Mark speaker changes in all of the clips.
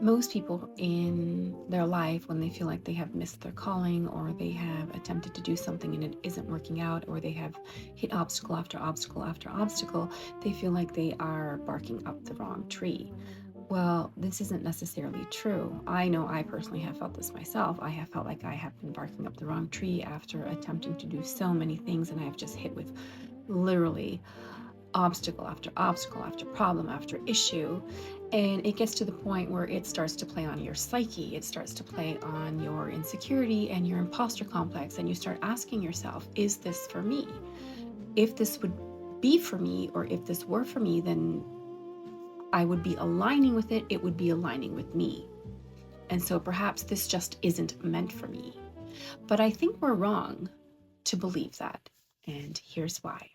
Speaker 1: Most people in their life, when they feel like they have missed their calling, or they have attempted to do something and it isn't working out, or they have hit obstacle after obstacle after obstacle, they feel like they are barking up the wrong tree. Well, this isn't necessarily true. I know I personally have felt this myself. I have felt like I have been barking up the wrong tree after attempting to do so many things, and I have just hit with literally obstacle after obstacle after problem after issue. And it gets to the point where it starts to play on your psyche. It starts to play on your insecurity and your imposter complex. And you start asking yourself, is this for me? If this would be for me, or if this were for me, then I would be aligning with it. It would be aligning with me. And so perhaps this just isn't meant for me. But I think we're wrong to believe that. And here's why.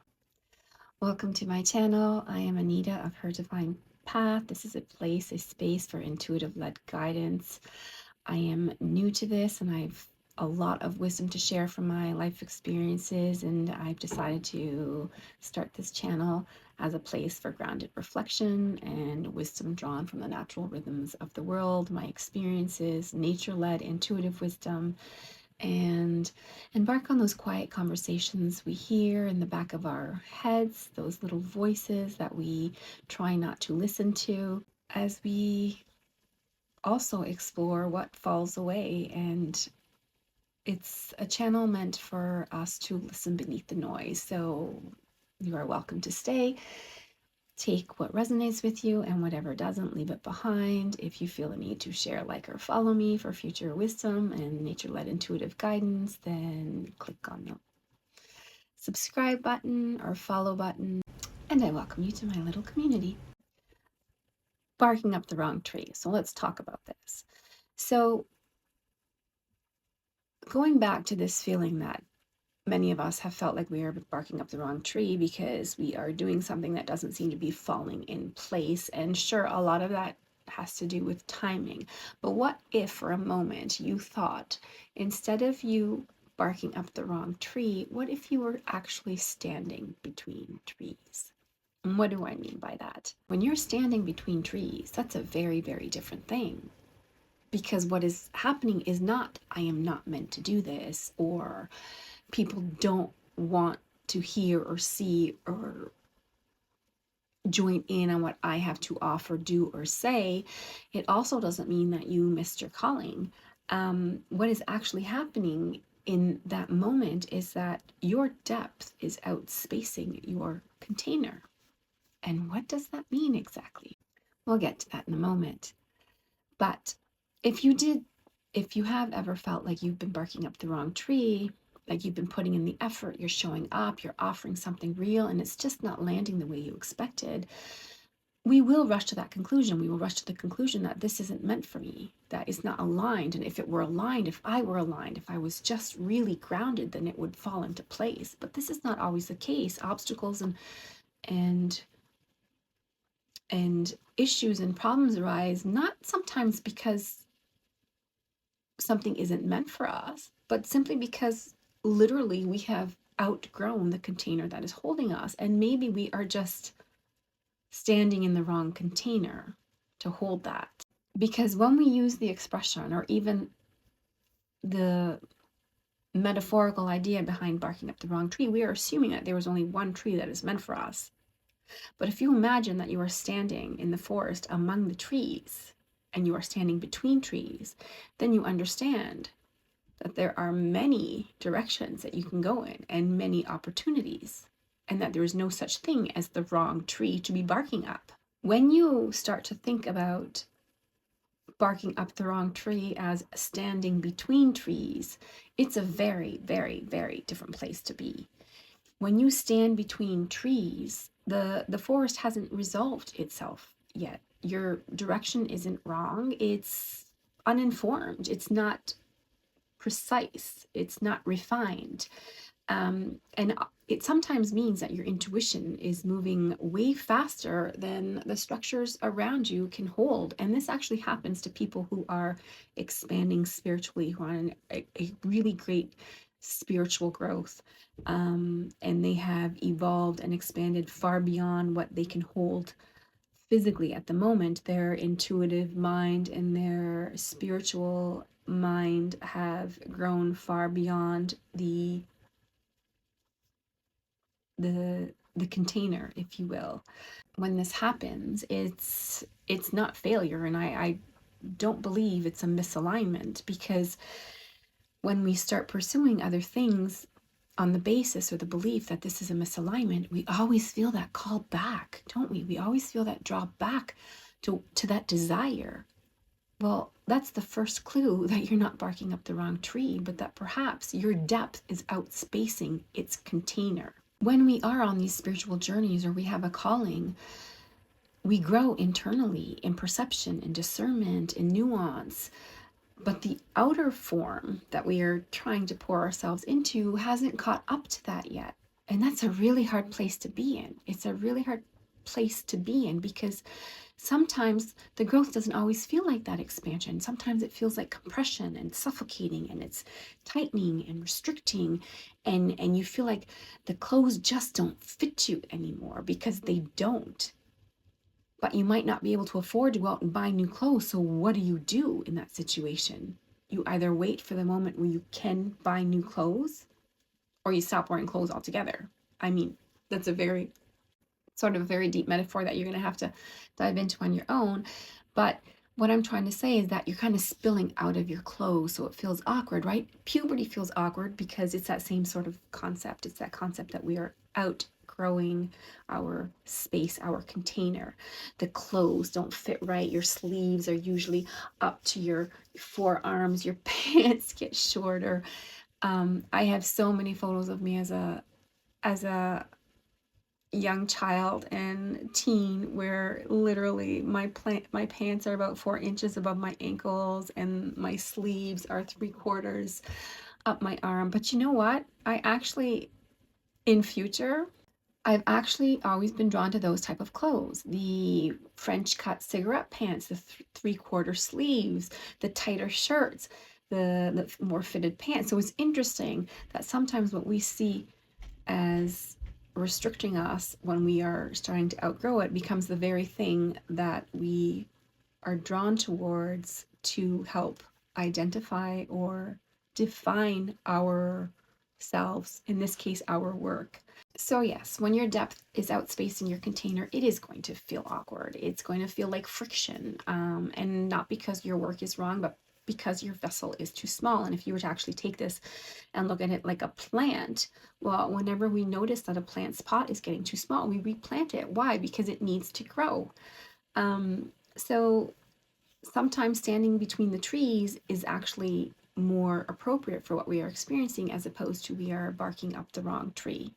Speaker 1: Welcome to my channel. I am Anita of Her Divine Path. This is a place, a space for intuitive led guidance. I am new to this and I've a lot of wisdom to share from my life experiences, and I've decided to start this channel as a place for grounded reflection and wisdom drawn from the natural rhythms of the world, my experiences, nature-led intuitive wisdom, and embark on those quiet conversations we hear in the back of our heads, those little voices that we try not to listen to, as we also explore what falls away. And it's a channel meant for us to listen beneath the noise. So you are welcome to stay. Take what resonates with you, and whatever doesn't, leave it behind. If you feel a need to share, like, or follow me for future wisdom and nature-led intuitive guidance, then click on the subscribe button or follow button, and I welcome you to my little community. Barking up the wrong tree. So let's talk about this. So going back to this feeling that many of us have felt like we are barking up the wrong tree because we are doing something that doesn't seem to be falling in place. And sure, a lot of that has to do with timing. But what if for a moment you thought, instead of you barking up the wrong tree, what if you were actually standing between trees? And what do I mean by that? When you're standing between trees, that's a very, very different thing. Because what is happening is not, I am not meant to do this, or people don't want to hear or see or join in on what I have to offer, do, or say. It also doesn't mean that you missed your calling. What is actually happening in that moment is that your depth is outspacing your container. And what does that mean exactly? We'll get to that in a moment. But if you have ever felt like you've been barking up the wrong tree, like you've been putting in the effort, you're showing up, you're offering something real, and it's just not landing the way you expected, we will rush to that conclusion. We will rush to the conclusion that this isn't meant for me, that it's not aligned. And if it were aligned, if I were aligned, if I was just really grounded, then it would fall into place. But this is not always the case. Obstacles and issues and problems arise not sometimes because something isn't meant for us, but simply because literally we have outgrown the container that is holding us. And maybe we are just standing in the wrong container to hold that. Because when we use the expression, or even the metaphorical idea behind barking up the wrong tree, we are assuming that there was only one tree that is meant for us. But if you imagine that you are standing in the forest among the trees, and you are standing between trees, then you understand that there are many directions that you can go in and many opportunities, and that there is no such thing as the wrong tree to be barking up. When you start to think about barking up the wrong tree as standing between trees, it's a very, very, very different place to be. When you stand between trees, the forest hasn't resolved itself yet. Your direction isn't wrong. It's uninformed. It's not precise. It's not refined. And it sometimes means that your intuition is moving way faster than the structures around you can hold. And this actually happens to people who are expanding spiritually, who are on a really great spiritual growth, and they have evolved and expanded far beyond what they can hold physically at the moment, their intuitive mind and their spiritual mind have grown far beyond the container, if you will. When this happens, it's not failure, and I don't believe it's a misalignment, because when we start pursuing other things on the basis or the belief that this is a misalignment, we always feel that call back, don't we? We always feel that draw back to that desire. Well, that's the first clue that you're not barking up the wrong tree, but that perhaps your depth is outspacing its container. When we are on these spiritual journeys, or we have a calling, we grow internally in perception, in discernment, in nuance. But the outer form that we are trying to pour ourselves into hasn't caught up to that yet. And that's a really hard place to be in. It's a really hard place to be in, because sometimes the growth doesn't always feel like that expansion. Sometimes it feels like compression and suffocating, and it's tightening and restricting, and you feel like the clothes just don't fit you anymore, because they don't. But you might not be able to afford to go out and buy new clothes. So what do you do in that situation? You either wait for the moment where you can buy new clothes, or you stop wearing clothes altogether. I mean, that's a very very deep metaphor that you're going to have to dive into on your own. But what I'm trying to say is that you're kind of spilling out of your clothes, so it feels awkward, right? Puberty feels awkward because it's that same sort of concept. It's that concept that we are outgrowing our space, our container. The clothes don't fit right. Your sleeves are usually up to your forearms. Your pants get shorter. I have so many photos of me as a young child and teen, where literally my pants are about 4 inches above my ankles, and my sleeves are 3/4 up my arm. But you know what? In future, I've actually always been drawn to those type of clothes. The French cut cigarette pants, the 3/4 sleeves, the tighter shirts, the more fitted pants. So it's interesting that sometimes what we see as restricting us when we are starting to outgrow it becomes the very thing that we are drawn towards to help identify or define ourselves, in this case, our work. So yes, when your depth is outspacing your container, it is going to feel awkward. It's going to feel like friction, and not because your work is wrong, but because your vessel is too small. And if you were to actually take this and look at it like a plant, well, whenever we notice that a plant's pot is getting too small, we replant it. Why? Because it needs to grow. So sometimes standing between the trees is actually more appropriate for what we are experiencing, as opposed to we are barking up the wrong tree.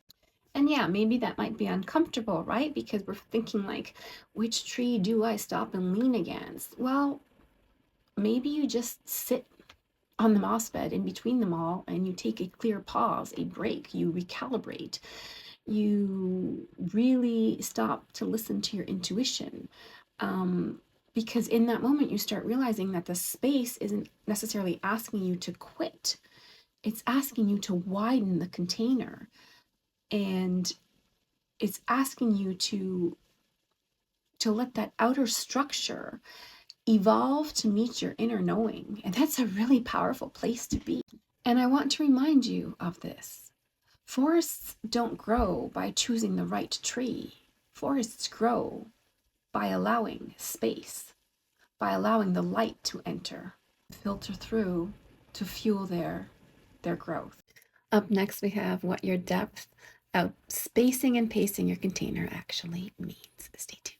Speaker 1: And yeah, maybe that might be uncomfortable, right? Because we're thinking like, which tree do I stop and lean against? Well, maybe you just sit on the moss bed in between them all, and you take a clear pause, a break, you recalibrate, you really stop to listen to your intuition. Because in that moment, you start realizing that the space isn't necessarily asking you to quit, it's asking you to widen the container. And it's asking you to let that outer structure evolve to meet your inner knowing. And that's a really powerful place to be. And I want to remind you of this. Forests don't grow by choosing the right tree. Forests grow by allowing space, by allowing the light to enter, filter through to fuel their growth. Up next, we have what your depth, out spacing and pacing your container actually means. Stay tuned.